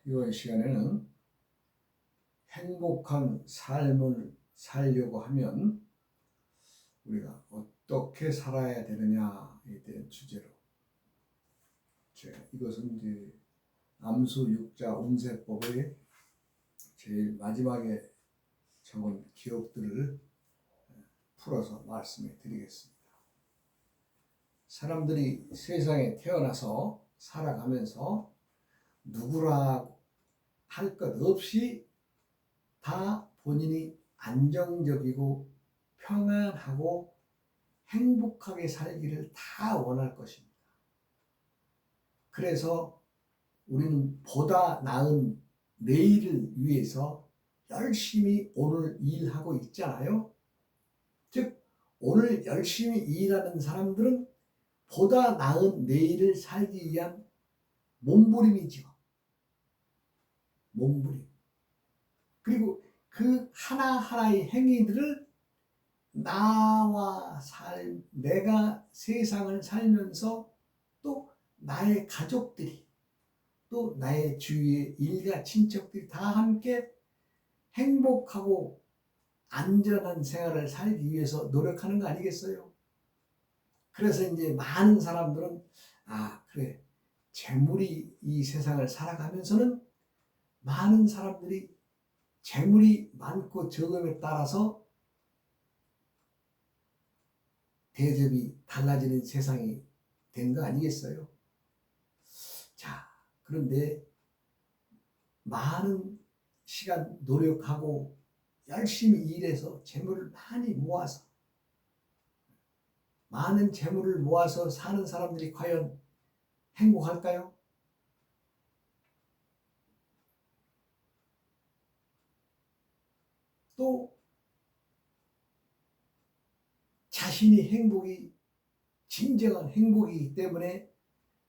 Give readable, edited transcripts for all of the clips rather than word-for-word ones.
이번 시간에는 행복한 삶을 살려고 하면 우리가 어떻게 살아야 되느냐에 대한 주제로, 이것은 이제 암수 육자 운세법의 제일 마지막에 적은 기억들을 풀어서 말씀해 드리겠습니다. 사람들이 세상에 태어나서 살아가면서 누구라고 할 것 없이 다 본인이 안정적이고 평안하고 행복하게 살기를 다 원할 것입니다. 그래서 우리는 보다 나은 내일을 위해서 열심히 오늘 일하고 있잖아요. 즉 오늘 열심히 일하는 사람들은 보다 나은 내일을 살기 위한 몸부림이죠. 몸부림. 그리고 그 하나하나의 행위들을 내가 세상을 살면서 또 나의 가족들이 또 나의 주위의 일가 친척들이 다 함께 행복하고 안전한 생활을 살기 위해서 노력하는 거 아니겠어요? 그래서 이제 많은 사람들은 그래, 재물이 이 세상을 살아가면서는 많은 사람들이 재물이 많고 적음에 따라서 대접이 달라지는 세상이 된 거 아니겠어요? 자, 그런데 많은 시간 노력하고 열심히 일해서 재물을 많이 모아서 많은 재물을 모아서 사는 사람들이 과연 행복할까요? 또 자신이 진정한 행복이기 때문에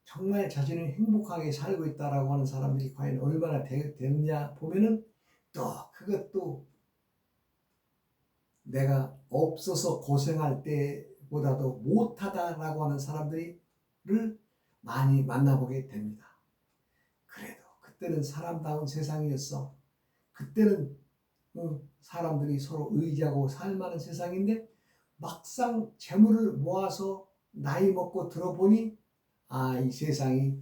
정말 자신을 행복하게 살고 있다라고 하는 사람들이 과연 얼마나 되느냐 보면은 또 그것도 내가 없어서 고생할 때보다도 못하다라고 하는 사람들을 많이 만나보게 됩니다. 그래도 그때는 사람다운 세상이었어. 그때는 사람들이 서로 의지하고 살만한 세상인데 막상 재물을 모아서 나이 먹고 들어보니 이 세상이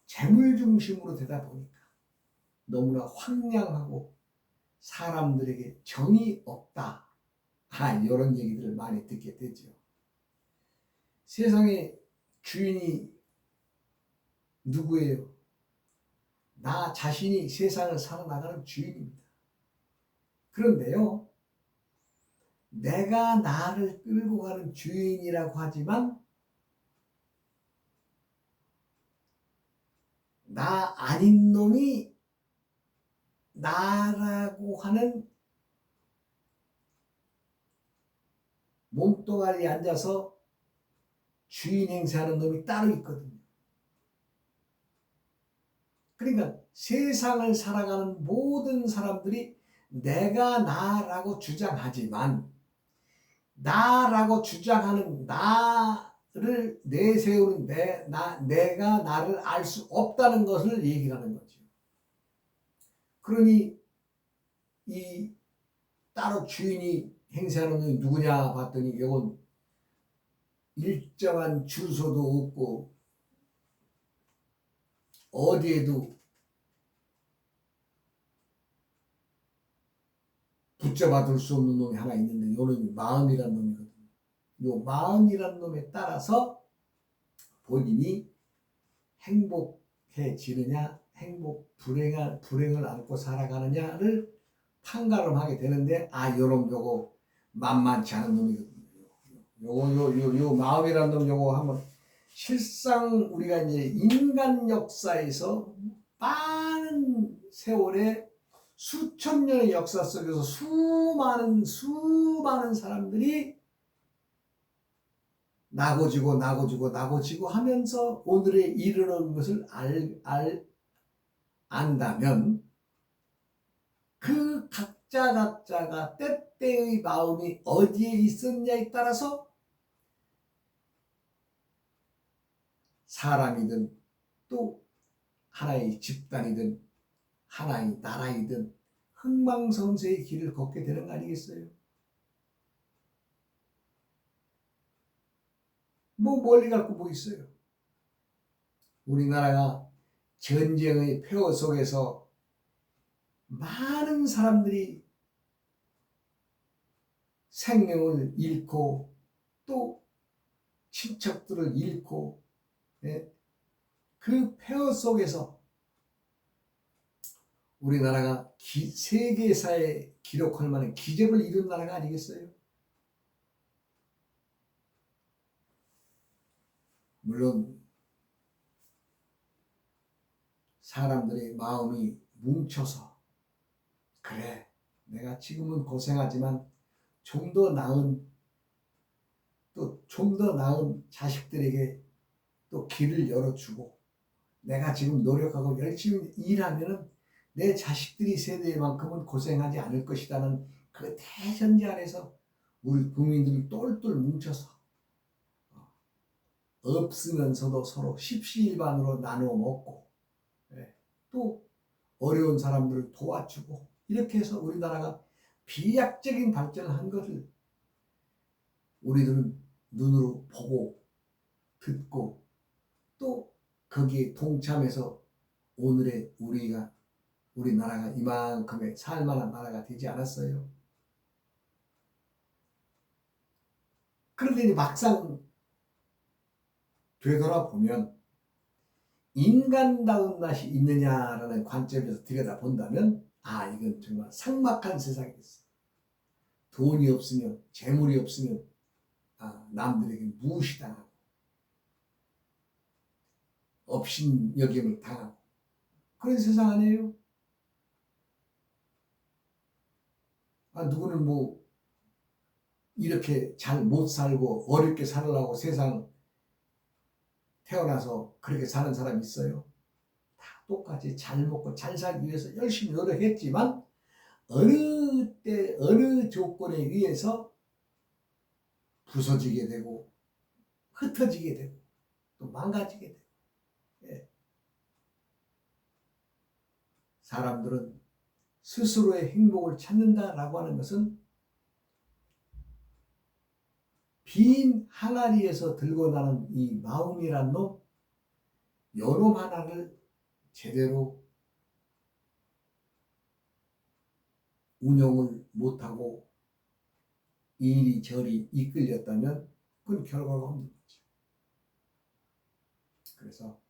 재물 중심으로 되다 보니까 너무나 황량하고 사람들에게 정이 없다. 이런 얘기들을 많이 듣게 되죠. 세상의 주인이 누구예요? 나 자신이 세상을 살아나가는 주인입니다. 그런데요, 내가 나를 끌고 가는 주인이라고 하지만 나 아닌 놈이 나라고 하는 몸뚱아리에 앉아서 주인 행세하는 놈이 따로 있거든요. 그러니까 세상을 살아가는 모든 사람들이 내가 나라고 주장하지만 나라고 주장하는 나를 내세우는 내가 나를 알 수 없다는 것을 얘기하는 거죠. 그러니 이 따로 주인이 행세하는 놈이 누구냐 봤더니 이건 일정한 주소도 없고 어디에도 붙잡아 둘 수 없는 놈이 하나 있는데 이 놈이 마음이란 놈이거든요. 이 마음이란 놈에 따라서 본인이 행복해지느냐 불행을 안고 살아가느냐를 판가름하게 되는데 요거 만만치 않은 놈이거든요. 요 마음이란 놈 요거 한번 실상 우리가 이제 인간 역사에서 많은 세월에 수천 년의 역사 속에서 수많은 사람들이 나고지고 하면서 오늘에 이르는 것을 안다면 그 각자가 때때의 마음이 어디에 있었냐에 따라서 사람이든 또 하나의 집단이든 하나의 나라이든 흥망성쇠의 길을 걷게 되는 거 아니겠어요? 뭐 멀리 갈 거 뭐 있어요? 우리나라가 전쟁의 폐허 속에서 많은 사람들이 생명을 잃고 또 친척들을 잃고, 예? 그 폐허 속에서 우리나라가 세계사에 기록할 만한 기적을 이룬 나라가 아니겠어요? 물론 사람들의 마음이 뭉쳐서, 그래, 내가 지금은 고생하지만 좀 더 나은, 또 좀 더 나은 자식들에게 또 길을 열어주고, 내가 지금 노력하고 열심히 일하면은 내 자식들이 세대만큼은 고생하지 않을 것이라는 그 대전제 아래서 우리 국민들이 똘똘 뭉쳐서 없으면서도 서로 십시일반으로 나누어 먹고, 또 어려운 사람들을 도와주고, 이렇게 해서 우리나라가 비약적인 발전을 한 것을 우리들은 눈으로 보고 듣고 또 거기에 동참해서 오늘의 우리나라가 이만큼의 살만한 나라가 되지 않았어요. 그런데 막상 되돌아보면 인간다운 맛이 있느냐라는 관점에서 들여다본다면, 이건 정말 삭막한 세상이었어. 돈이 없으면, 재물이 없으면 남들에게 무시당하고 업신여김을 당하고 그런 세상 아니에요? 누구는 뭐 이렇게 잘 못 살고 어렵게 살으려고 세상 태어나서 그렇게 사는 사람이 있어요? 다 똑같이 잘 먹고 잘 살기 위해서 열심히 노력했지만 어느 때 어느 조건에 의해서 부서지게 되고 흩어지게 되고 또 망가지게 되고, 예. 사람들은 스스로의 행복을 찾는다라고 하는 것은 빈 항아리에서 들고 나는 이 마음이란 놈, 요놈 하나를 제대로 운용을 못하고 이리저리 이끌렸다면 그건 결과가 없는 거죠. 그래서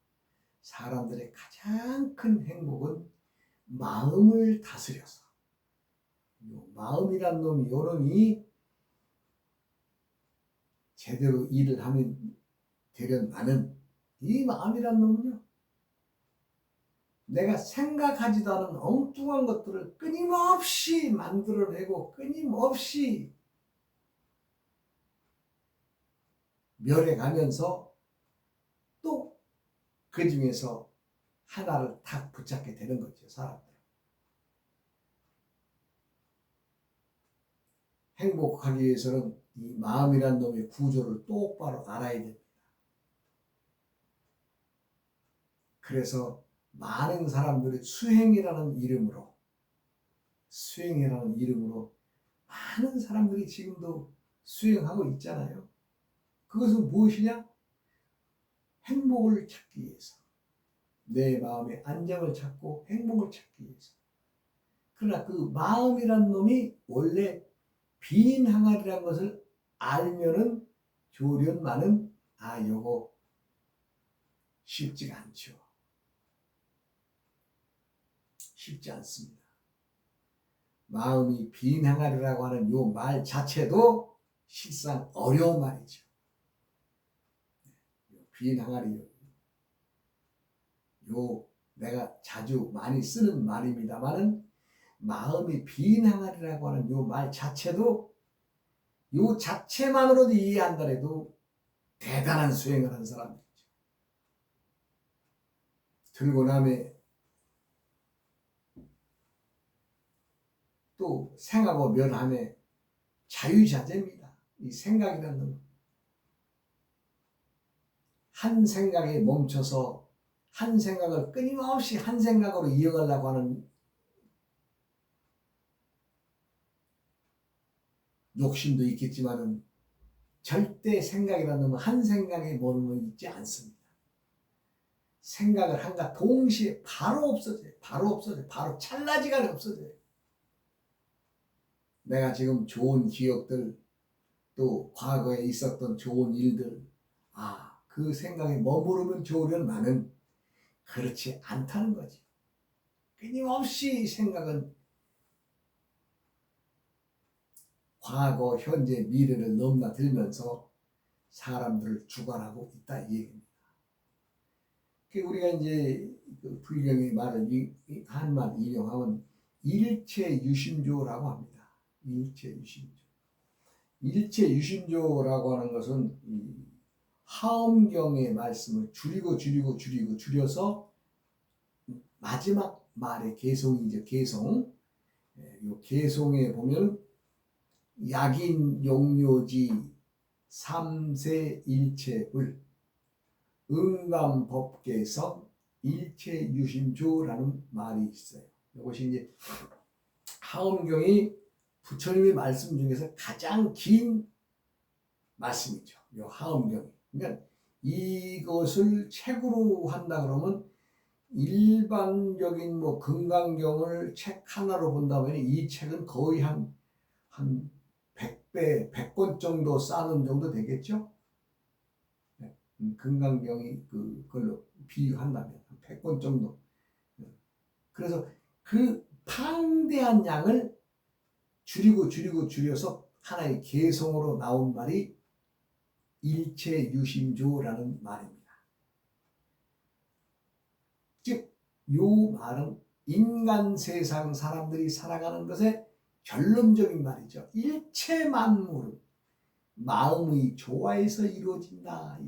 사람들의 가장 큰 행복은 마음을 다스려서, 마음이란 놈이, 요놈이 제대로 일을 하면 되려나는 이 마음이란 놈은요, 내가 생각하지도 않은 엉뚱한 것들을 끊임없이 만들어내고 끊임없이 멸해가면서 또 그 중에서 하나를 탁 붙잡게 되는 거죠, 사람들. 행복하기 위해서는 이 마음이란 놈의 구조를 똑바로 알아야 됩니다. 그래서 많은 사람들이 수행이라는 이름으로 많은 사람들이 지금도 수행하고 있잖아요. 그것은 무엇이냐? 행복을 찾기 위해서, 내 마음의 안정을 찾고 행복을 찾기 위해서. 그러나 그 마음이란 놈이 원래 빈 항아리라는 것을 알면은 조련만은 요거 쉽지가 않죠. 쉽지 않습니다. 마음이 빈 항아리라고 하는 요 말 자체도 실상 어려운 말이죠. 빈 항아리, 내가 자주 많이 쓰는 말입니다만은, 마음이 빈 항아리라고 하는 요 말 자체도, 요 자체만으로도 이해한다래도 대단한 수행을 한 사람들이죠. 들고 남에 또 생하고 멸함에 자유자재입니다. 이 생각이라는 건 한 생각에 멈춰서 한 생각을 끊임없이 한 생각으로 이어가려고 하는 욕심도 있겠지만은 절대 생각이라는 건 한 생각에 머물러 있지 않습니다. 생각을 한가 동시에 바로 없어져요. 바로 없어져요. 바로 찰나지간에 없어져요. 내가 지금 좋은 기억들, 또 과거에 있었던 좋은 일들, 그 생각에 머무르면 좋으려나는 그렇지 않다는 거지. 끊임없이 생각은 과거, 현재, 미래를 넘나들면서 사람들을 주관하고 있다 이 얘기입니다. 우리가 이제 그 불경의 말을 한말 인용하면 일체유심조라고 합니다. 일체유심조. 일체유심조라고 하는 것은 이 하엄경의 말씀을 줄여서 마지막 말의 개송이죠. 개송. 이 개송에 보면 약인 용료지 삼세일체불 응감법계성 일체유심조라는 말이 있어요. 이것이 이제 하엄경이 부처님의 말씀 중에서 가장 긴 말씀이죠. 이 하엄경이. 그러니까 이것을 책으로 한다 그러면 일반적인 뭐 금강경을 책 하나로 본다면 이 책은 거의 한 100배, 100권 정도 쌓는 정도 되겠죠? 금강경이 그걸로 비유한다면 100권 정도. 그래서 그 방대한 양을 줄여서 하나의 개성으로 나온 말이 일체유심조라는 말입니다. 즉, 이 말은 인간 세상 사람들이 살아가는 것의 결론적인 말이죠. 일체 만물은 마음의 조화에서 이루어진다.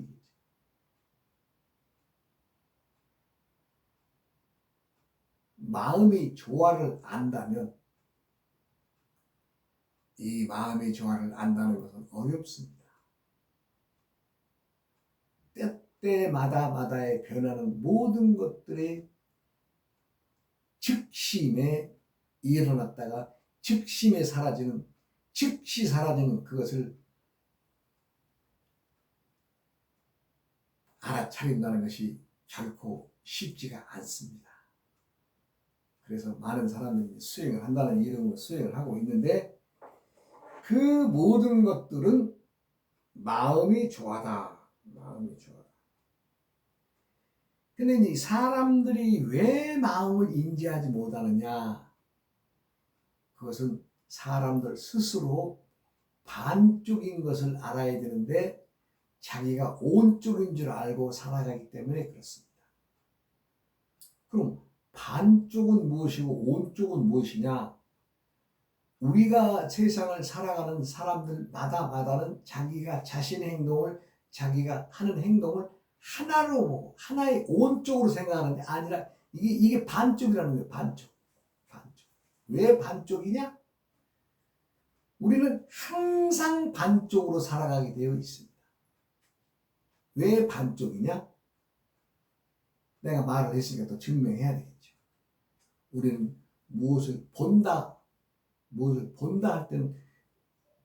마음의 조화를 안다면 이 마음의 조화를 안다는 것은 어렵습니다. 때때마다마다에 변하는 모든 것들이 즉심에 일어났다가 즉시 사라지는 그것을 알아차린다는 것이 결코 쉽지가 않습니다. 그래서 많은 사람들이 수행을 한다는 이름으로 수행을 하고 있는데 그 모든 것들은 마음이 조화다. 마음이 조화다. 근데 이 사람들이 왜 마음을 인지하지 못하느냐? 그것은 사람들 스스로 반쪽인 것을 알아야 되는데 자기가 온쪽인 줄 알고 살아가기 때문에 그렇습니다. 그럼 반쪽은 무엇이고 온쪽은 무엇이냐? 우리가 세상을 살아가는 사람들마다는 자기가 자신의 행동을, 자기가 하는 행동을 하나의 온쪽으로 생각하는데 아니라 이게 반쪽이라는 거예요. 반쪽. 왜 반쪽이냐? 우리는 항상 반쪽으로 살아가게 되어 있습니다. 왜 반쪽이냐? 내가 말을 했으니까 또 증명해야 되겠죠. 우리는 무엇을 본다 할 때는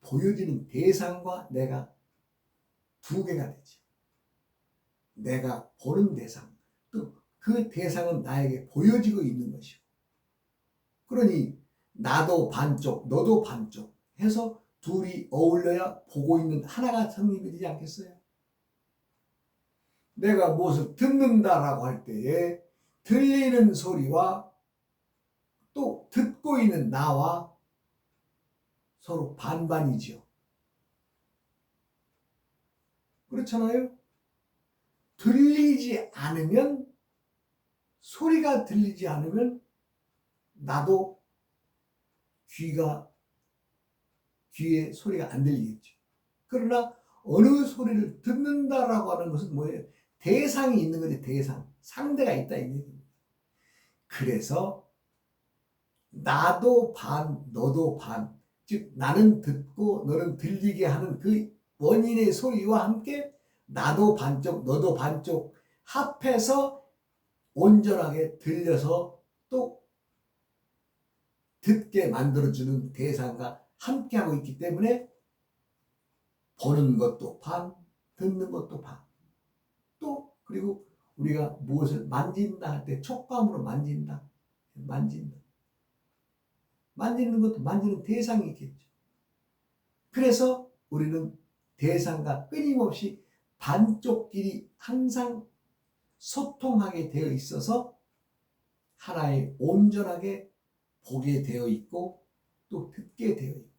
보여지는 대상과 내가 두 개가 되죠. 내가 보는 대상, 또 그 대상은 나에게 보여지고 있는 것이고, 그러니 나도 반쪽, 너도 반쪽 해서 둘이 어울려야 보고 있는 하나가 성립이 되지 않겠어요? 내가 무엇을 듣는다라고 할 때에 들리는 소리와 또 듣고 있는 나와 서로 반반이지요. 그렇잖아요? 소리가 들리지 않으면 나도 귀에 소리가 안 들리겠죠. 그러나 어느 소리를 듣는다라고 하는 것은 뭐예요? 대상이 있는 거지, 대상. 상대가 있다 이 얘기입니다. 그래서 나도 반, 너도 반. 즉 나는 듣고 너는 들리게 하는 그 원인의 소리와 함께 나도 반쪽, 너도 반쪽 합해서 온전하게 들려서 또 듣게 만들어주는 대상과 함께하고 있기 때문에 보는 것도 반, 듣는 것도 반. 또 그리고 우리가 무엇을 만진다 할 때 촉감으로 만진다. 만진다. 만지는 것도 만지는 대상이 있겠죠. 그래서 우리는 대상과 끊임없이 반쪽끼리 항상 소통하게 되어 있어서 하나의 온전하게 보게 되어 있고 또 듣게 되어 있고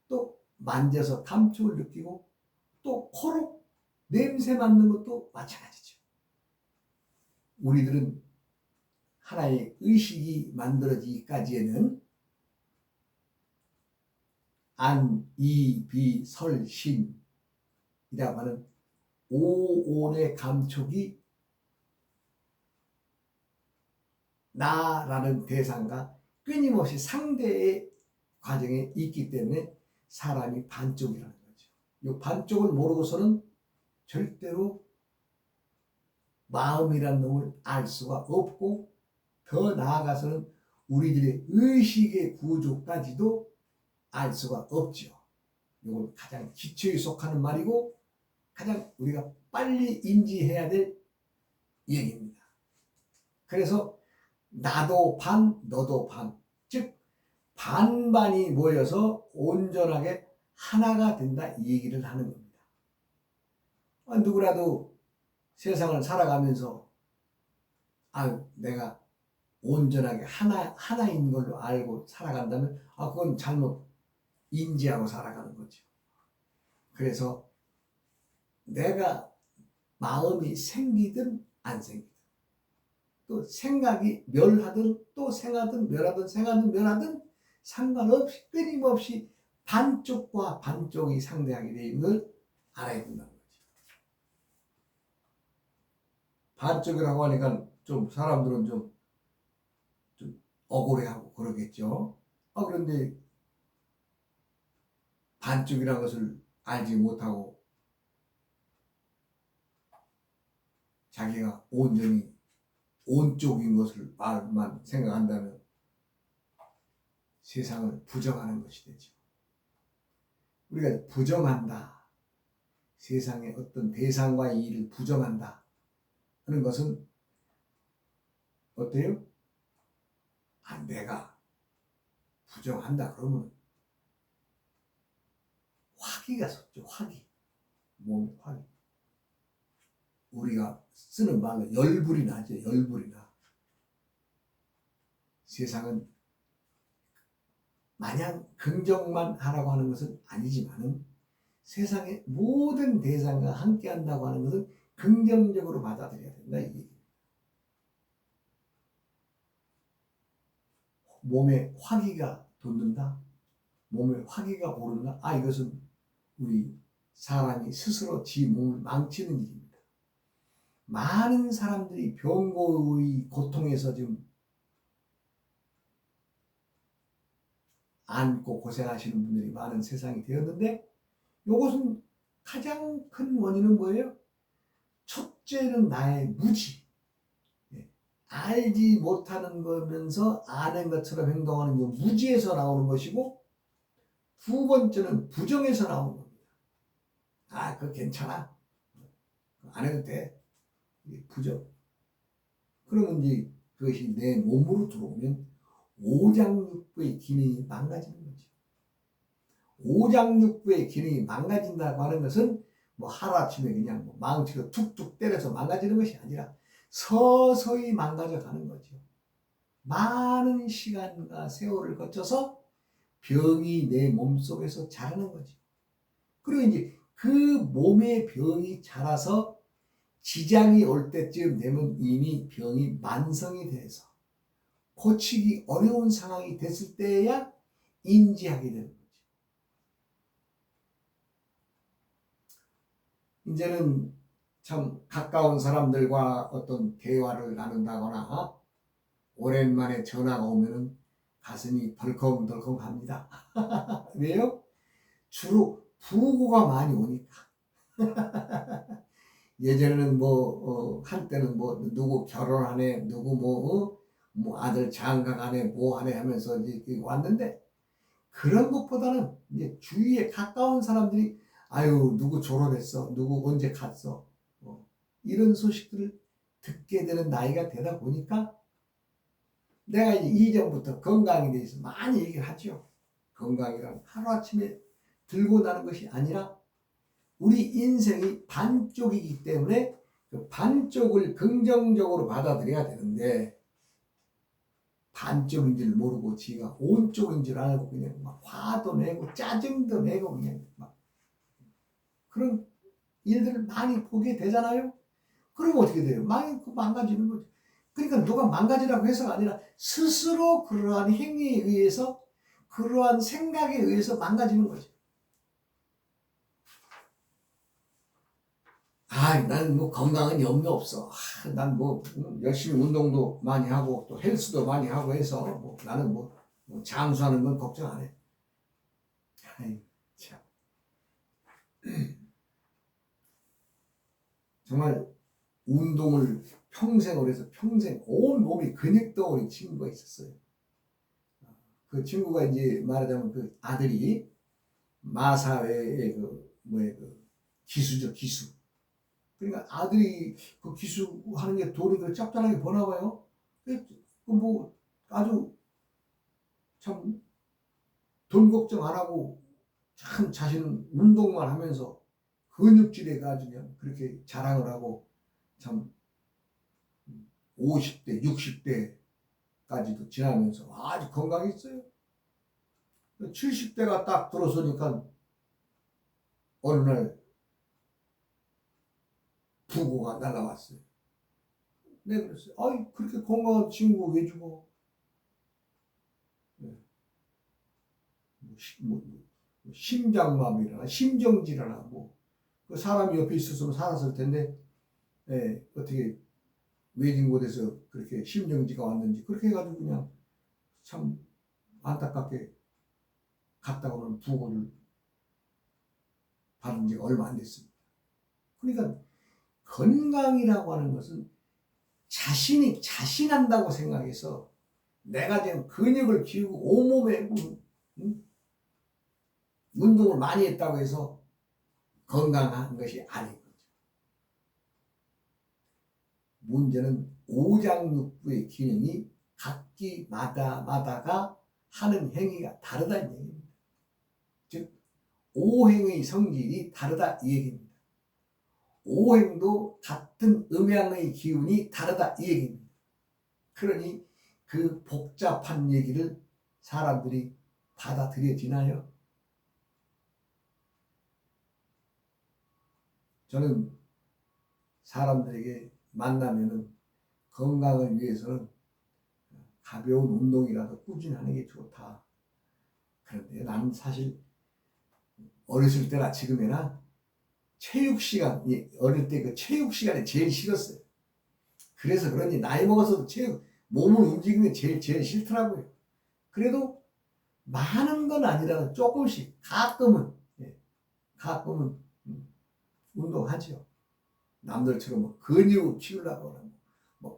또 만져서 감촉을 느끼고 또 코로 냄새 맡는 것도 마찬가지죠. 우리들은 하나의 의식이 만들어지기까지에는 안, 이, 비, 설, 심이라고 하는 오온의 감촉이 나라는 대상과 끊임없이 상대의 과정에 있기 때문에 사람이 반쪽이라는 거죠. 이 반쪽을 모르고서는 절대로 마음이라는 놈을 알 수가 없고 더 나아가서는 우리들의 의식의 구조까지도 알 수가 없죠. 이건 가장 기초에 속하는 말이고 가장 우리가 빨리 인지해야 될 얘기입니다. 그래서 나도 반, 너도 반, 즉 반반이 모여서 온전하게 하나가 된다 이 얘기를 하는 겁니다. 누구라도 세상을 살아가면서 내가 온전하게 하나인 걸로 알고 살아간다면 그건 잘못 인지하고 살아가는 거죠. 그래서 내가 마음이 생기든 안 생기든 또 생각이 멸하든 또 생하든 멸하든 상관없이 끊임없이 반쪽과 반쪽이 상대하게 되는 걸 알아야 된다는 거죠. 반쪽이라고 하니까 좀 사람들은 좀 억울해하고 그러겠죠. 그런데 반쪽이라는 것을 알지 못하고 자기가 온전히 온쪽인 것을 말만 생각한다면 세상을 부정하는 것이 되죠. 우리가 부정한다. 세상의 어떤 대상과의 일을 부정한다 하는 것은 어때요? 내가 부정한다 그러면 화기가 섰죠. 화기. 몸 화기. 우리가 쓰는 말로 열불이 나죠. 열불이 나. 세상은 마냥 긍정만 하라고 하는 것은 아니지만은 세상의 모든 대상과 함께 한다고 하는 것은 긍정적으로 받아들여야 된다. 이 얘기입니다. 몸에 화기가 돋는다. 몸에 화기가 오른다. 이것은 우리 사람이 스스로 지 몸을 망치는 일입니다. 많은 사람들이 병고의 고통에서 지금 안고 고생하시는 분들이 많은 세상이 되었는데 이것은 가장 큰 원인은 뭐예요? 첫째는 나의 무지. 알지 못하는 거면서 아는 것처럼 행동하는 이 무지에서 나오는 것이고 두 번째는 부정에서 나오는 겁니다. 그거 괜찮아. 안 해도 돼. 부정. 그러면 이제 그것이 내 몸으로 들어오면 오장육부의 기능이 망가지는 거죠. 오장육부의 기능이 망가진다고 하는 것은 하루아침에 그냥 망치로 툭툭 때려서 망가지는 것이 아니라 서서히 망가져 가는 거죠. 많은 시간과 세월을 거쳐서 병이 내 몸속에서 자라는 거죠. 그리고 이제 그 몸의 병이 자라서 지장이 올 때쯤 되면 이미 병이 만성이 돼서 고치기 어려운 상황이 됐을 때야 인지하게 되는 거죠. 이제는 참 가까운 사람들과 어떤 대화를 나눈다거나 오랜만에 전화가 오면은 가슴이 덜컹덜컹 합니다. 왜요? 주로 부고가 많이 오니까. 예전에는 한때는 누구 결혼하네, 누구 뭐 아들 장가가네, 뭐 하네 하면서 이제 왔는데, 그런 것보다는 이제 주위에 가까운 사람들이 아유, 누구 졸업했어, 누구 언제 갔어, 이런 소식들을 듣게 되는 나이가 되다 보니까 내가 이제 이전부터 건강에 대해서 많이 얘기를 하죠. 건강이란 하루아침에 들고 나는 것이 아니라 우리 인생이 반쪽이기 때문에 그 반쪽을 긍정적으로 받아들여야 되는데, 반쪽인 줄 모르고 지가 온쪽인 줄 알고 그냥 막 화도 내고 짜증도 내고 그냥 막 그런 일들을 많이 보게 되잖아요. 그러면 어떻게 돼요? 망가지는 거죠. 그러니까 누가 망가지라고 해서가 아니라 스스로 그러한 행위에 의해서, 그러한 생각에 의해서 망가지는 거죠. 난 뭐 건강은 염려 없어. 난 열심히 운동도 많이 하고 또 헬스도 많이 하고 해서 나는 장수하는 건 걱정 안 해. 아이, 참. 정말 운동을 평생을 해서 평생 온 몸이 근육덩어리 친구가 있었어요. 그 친구가 이제 말하자면 그 아들이 마사회의 기수죠, 기수. 그러니까 아들이 그 기수하는 게 돈이 그 짭짤하게 버나 봐요. 아주 참 돈 걱정 안 하고 참 자신은 운동만 하면서 근육질에 아주 그냥 그렇게 자랑을 하고 참 50대, 60대까지도 지나면서 아주 건강했어요. 70대가 딱 들어서니까 어느 날 부고가 날아왔어요. 내가 그랬어요. 그렇게 건강한 친구 왜 죽어? 심장마비나 심정질환이나 그 사람이 옆에 있었으면 살았을 텐데, 어떻게 외진 곳에서 그렇게 심정지가 왔는지 그렇게 해가지고 그냥 참 안타깝게 갔다 오는 부고를 받은 지가 얼마 안 됐습니다. 그러니까 건강이라고 하는 것은 자신이 자신한다고 생각해서 내가 지금 근육을 키우고 온몸에 운동을 많이 했다고 해서 건강한 것이 아닌 거죠. 문제는 오장육부의 기능이 각기마다가 하는 행위가 다르다는 얘기입니다. 즉 오행의 성질이 다르다 이 얘기입니다. 오행도 같은 음양의 기운이 다르다 이 얘기입니다. 그러니 그 복잡한 얘기를 사람들이 받아들여지나요? 저는 사람들에게 만나면은 건강을 위해서는 가벼운 운동이라도 꾸준히 하는 게 좋다. 그런데 나는 사실 어렸을 때나 지금이나 체육 시간이, 어릴 때 그 체육 시간이 제일 싫었어요. 그래서 그런지 나이 먹어서도 몸을 움직이는 게 제일 싫더라고요. 그래도 많은 건 아니라 조금씩 가끔은 운동하죠. 남들처럼 근육 키우려고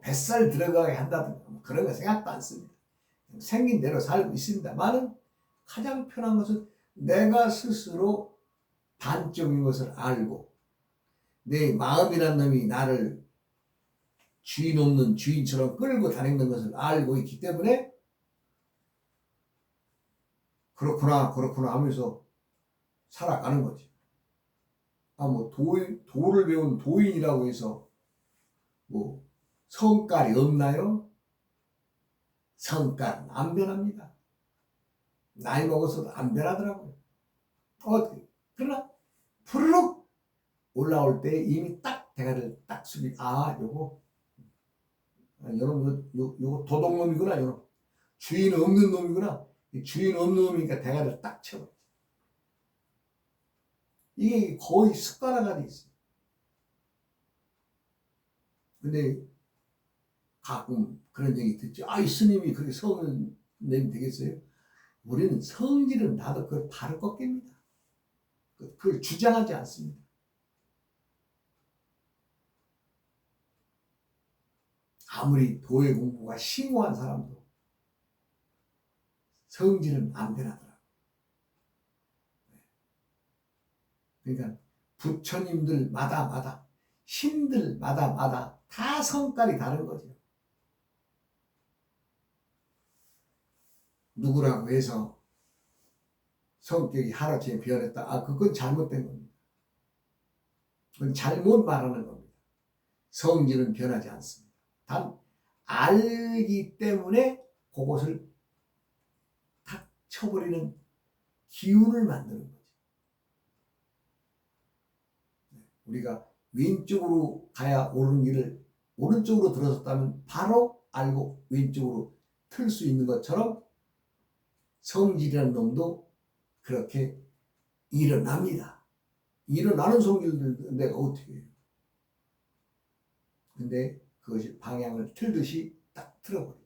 뱃살 들어가게 한다든가 그런 거 생각도 않습니다. 생긴 대로 살고 있습니다만은 가장 편한 것은 내가 스스로 반쪽인 것을 알고 내 마음이란 놈이 나를 주인 없는 주인처럼 끌고 다니는 것을 알고 있기 때문에 그렇구나 하면서 살아가는 거지. 도를 배운 도인이라고 해서 성깔이 없나요? 성깔은 안 변합니다. 나이 먹어서도 안 변하더라고요. 그러나 푸르륵 올라올 때 이미 딱 대가를 딱 숙이, 요거 도둑놈이구나, 요거 주인 없는 놈이구나. 주인 없는 놈이니까 대가를 딱 쳐. 이게 거의 습관화가 돼 있어요. 근데 가끔 그런 얘기 듣죠. 스님이 그렇게 성을 내면 되겠어요? 우리는 성질은 나도 그걸 바로 꺾입니다. 그걸 주장하지 않습니다. 아무리 도의 공부가 심오한 사람도 성질은 안 되나더라고요. 그러니까 부처님들마다 신들마다 다 성깔이 다른 거죠. 누구라고 해서 성격이 하루아침에 변했다. 그건 잘못된 겁니다. 그건 잘못 말하는 겁니다. 성질은 변하지 않습니다. 단 알기 때문에 그것을 탁 쳐버리는 기운을 만드는 거죠. 우리가 왼쪽으로 가야 옳은 길을 오른쪽으로 들어섰다면 바로 알고 왼쪽으로 틀 수 있는 것처럼 성질이라는 놈도 그렇게 일어납니다. 일어나는 성질들 내가 어떻게 해요? 근데 그것이 방향을 틀듯이 딱 틀어버리지.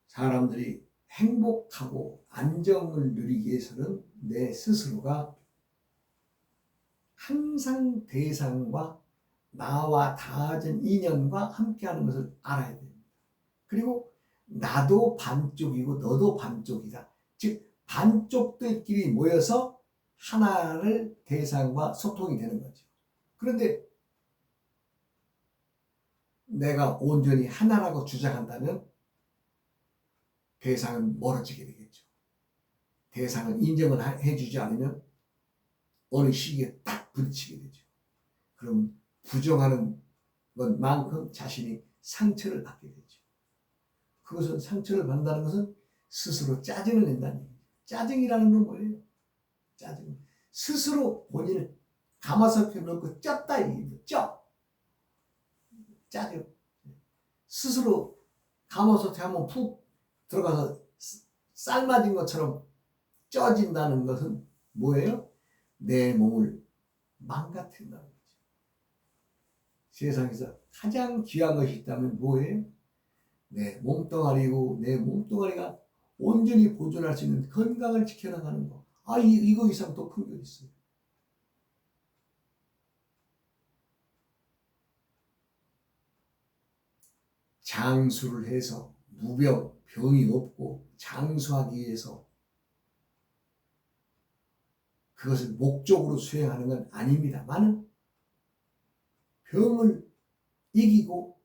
사람들이 행복하고 안정을 누리기 위해서는 내 스스로가 항상 대상과 나와 닿아진 인연과 함께하는 것을 알아야 됩니다. 그리고 나도 반쪽이고 너도 반쪽이다. 즉 반쪽들끼리 모여서 하나를 대상과 소통이 되는 거죠. 그런데 내가 온전히 하나라고 주장한다면 대상은 멀어지게 되겠죠. 대상을 인정을 해주지 않으면 어느 시기에 딱 부딪히게 되죠. 그럼 부정하는 것만큼 자신이 상처를 받게 되죠. 그것은 상처를 받는다는 것은 스스로 짜증을 낸다는 얘기죠. 짜증이라는 건 뭐예요? 짜증. 스스로 본인을 가마솥에 넣고 쪘다 이게 쪄. 짜증. 스스로 가마솥에 한번 푹 들어가서 삶아진 것처럼 쪄진다는 것은 뭐예요? 내 몸을 망가뜨린다는 거죠. 세상에서 가장 귀한 것이 있다면 뭐예요? 내 몸뚱아리고 내 몸뚱아리가 온전히 보존할 수 있는 건강을 지켜나가는 거. 이거 이상 더 큰 게 있어요. 장수를 해서 병이 없고 장수하기 위해서 그것을 목적으로 수행하는 건 아닙니다만 병을 이기고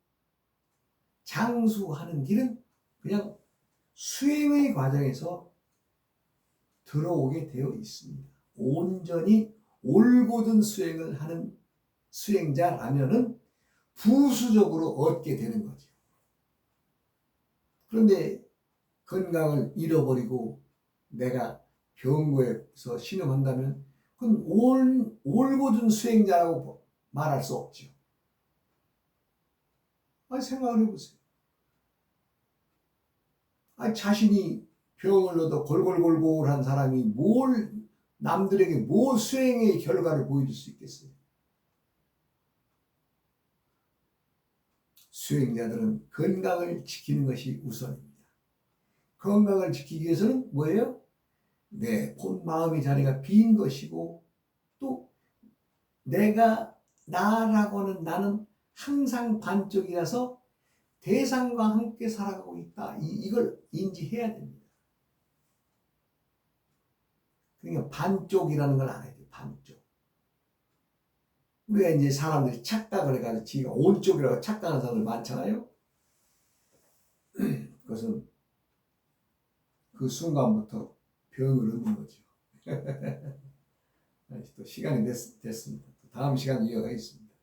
장수하는 길은 그냥 수행의 과정에서 들어오게 되어 있습니다. 온전히 올곧은 수행을 하는 수행자라면은 부수적으로 얻게 되는 거죠. 그런데 건강을 잃어버리고 내가 병고에서 신음한다면 그건 올곧은 수행자라고 말할 수 없죠. 생각을 해보세요. 자신이 병을 얻어 골골골골한 사람이 남들에게 뭘 수행의 결과를 보여줄 수 있겠어요? 수행자들은 건강을 지키는 것이 우선입니다. 건강을 지키기 위해서는 뭐예요? 내 본 마음의 자리가 빈 것이고 또 나라고는 나는 항상 반쪽이라서 대상과 함께 살아가고 있다. 이걸 인지해야 됩니다. 그러니까 반쪽이라는 걸 알아야 돼요. 반쪽. 우리가 이제 사람들이 착각을 해가지고 지가 온쪽이라고 착각하는 사람들 많잖아요. 그것은 그 순간부터 병을 얻는 거죠. 또 시간이 됐습니다. 다음 시간에 이어가겠습니다.